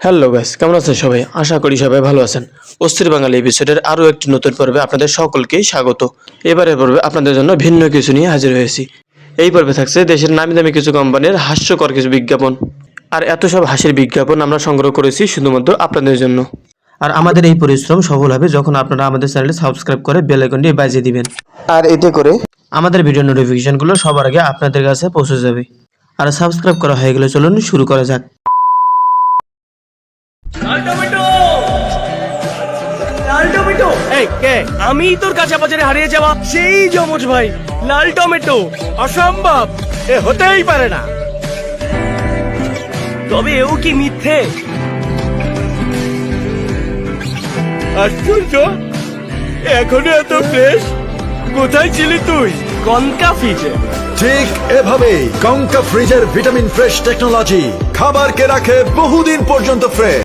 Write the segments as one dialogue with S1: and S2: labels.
S1: Hello guys, কেমন আছেন সবাই? আশা করি সবাই ভালো আছেন। অস্থির বাঙালি এপিসোডের আরও একটি নতুন পর্বে আপনাদের সকলকেই স্বাগত। এবারের পর্বে আপনাদের জন্য ভিন্ন কিছু নিয়ে হাজির হয়েছি। এই পর্বে থাকছে দেশের নামি দামি কিছু কোম্পানির হাস্যকর কিছু বিজ্ঞাপন। আর এত সব হাসির বিজ্ঞাপন আমরা সংগ্রহ করেছি শুধুমাত্র আপনাদের জন্য। আর আমাদের এই পরিশ্রম সফল হবে যখন আপনারা আমাদের চ্যানেলে সাবস্ক্রাইব করে বেল আইকনটি বাজিয়ে দিবেন। আর এতে করে আমাদের ভিডিও নোটিফিকেশনগুলো সবার আগে আপনাদের কাছে পৌঁছে যাবে। আর সাবস্ক্রাইব করা হয়ে গেলে চলুন শুরু করা যাক।
S2: আমি তোর কাছে বাজারে হারিয়ে যাওয়া সেই যমজ ভাই লাল টমেটো। অসম্ভব, এ হতেই পারে না। তবে এও কি মিথ্যে? আশ্চর্য, এখনো এত ফ্রেশ। কোথায় ছিলি তুই? কনকা ফ্রিজে।
S3: ঠিক এভাবেই কঙ্কা ফ্রিজের ভিটামিন ফ্রেশ টেকনোলজি খাবারকে রাখে বহুদিন পর্যন্ত ফ্রেশ।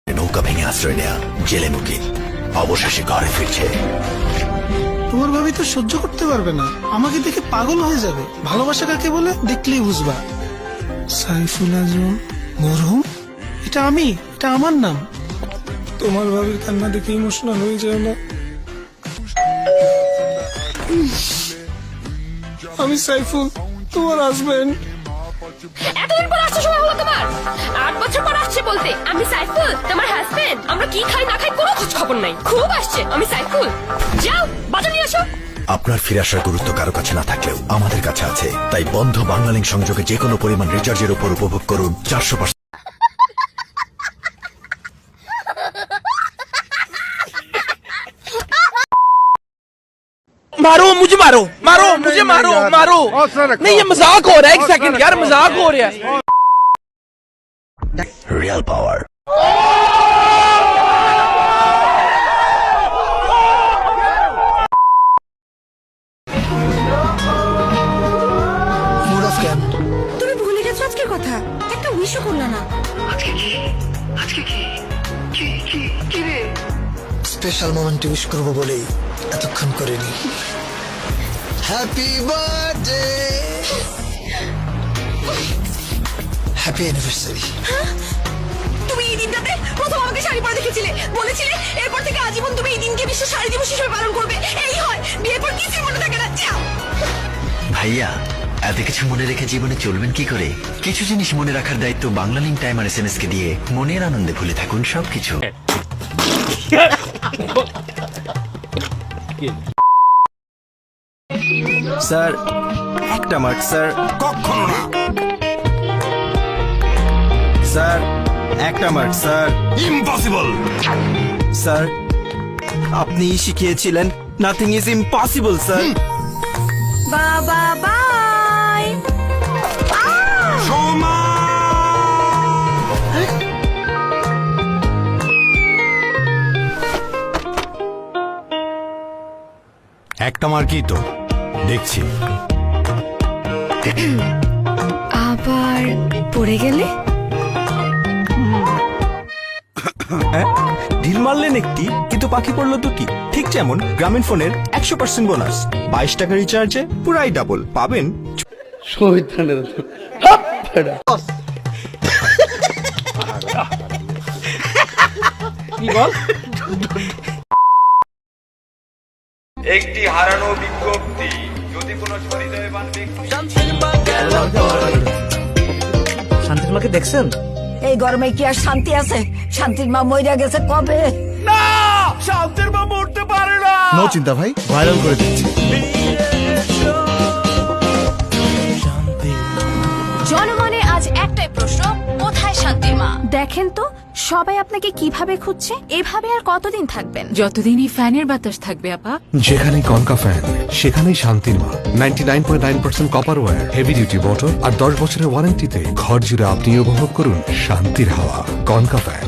S3: নৌকা ভেঙে আশ্রয় নেয়া জেলে মুকিল অবশেষে ঘরে ফিরছে।
S4: তোমার ভাবি তো সহ্য করতে পারবে না, আমাকে দেখে পাগল হয়ে যাবে। ভালোবাসা কাকে বলে দেখলেই বুঝবা। সাইফুল আজম মরহুম, এটা আমার নাম। তোমার ভাবির কান্না দেখে ইমোশনাল হয়ে যায় না। আমি সাইফুল, তোমার হাজবেন্ড।
S5: এতদিন পর আসছে সময় হলো তোমার? 8 বছর পর আসছে বলতে আমি সাইফুল তোমার হাজবেন্ড। আমরা কি খাই না খাই কোনো খোঁজ খবর নাই। খুব আসছে আমি সাইফুল। যাও বাজার নিয়ে আসো।
S3: আপনার ফিরে আসার গুরুত্ব কারো কাছে না থাকলেও আমাদের কাছে আছে। তাই বন্ধ বাংলালিংক সংযোগে যে কোনো পরিমাণ রিচার্জের উপর উপভোগ করুন 400%।
S2: मारो मुझे, मारो मारो मुझे, मारो मारो। नहीं ये मजाक हो रहा है, एक सेकंड यार, मजाक हो रहा है।
S3: Real power.
S5: তুমি ভুলে গেছো আজকের কথা? একটা উইশও করলা না।
S4: স্পেশাল মোমেন্টে উইশ করবো বলেই এতক্ষণ করিনি। Happy birthday, happy anniversary.
S5: তুমি এই দিনটাতে প্রথম আমাকে শাড়ি পরে দেখেছিলে, বলেছিলে এরপর থেকে আজীবন তুমি এই দিনকে বিশ্ব শাড়ি দিবস হিসেবে পালন করবে। এই হয়, বিয়ের পর কিছুই মনে থাকে না। যাও
S6: ভাইয়া, এত কিছু মনে রেখে জীবনে চলবেন কি করে? কিছু জিনিস মনে রাখার দায়িত্ব বাংলালিংক টাইম আর SMS কে দিয়ে মনের আনন্দে ভুলে থাকুন সবকিছু।
S7: স্যার একটা মার্ক স্যার।
S3: কখনো না।
S7: স্যার একটা মার্ক স্যার।
S3: ইম্পসিবল।
S7: স্যার আপনি শিখিয়েছিলেন নাথিং ইজ ইম্পসিবল স্যার।
S5: বাবা বাই।
S3: একটা মার্কই তো দেখছি।
S5: আবার পড়ে গেলে?
S7: ঢিল মারলেন একটি, কিন্তু পাখি পড়লো দুটি। ঠিক যেমন গ্রামীণ ফোনের 100% বোনাস। 22 টাকা রিচার্জে পুরাই ডাবল পাবেন।
S2: কি বল?
S8: একটি হারানো বিজ্ঞপ্তি, যদি কোনো হৃদয়বান ব্যক্তি
S2: শান্তির মাকে দেখছেন?
S9: এই গরমে কি আর শান্তি আছে? শান্তির মা মইরা গেছে কবে।
S2: না, শান্তির মা মরতে পারে না।
S3: নো চিন্তা ভাই, ভাইরাল করে দিচ্ছি।
S5: জনমনে আজ একটাই প্রশ্ন, কোথায় শান্তির মা? দেখেন তো সবাই আপনাকে কিভাবে খুঁজছে। এভাবে আর কতদিন থাকবেন?
S10: যতদিনই ফ্যানের বাতাস থাকবে আপা।
S11: যেখানে কনকা ফ্যান সেখানেই শান্তির মা। 99.9% copper wire, heavy duty motor আর 10 বছরের ওয়ারেন্টিতে ঘর জুড়ে আপনি উপভোগ করুন শান্তির হাওয়া। Concha fan.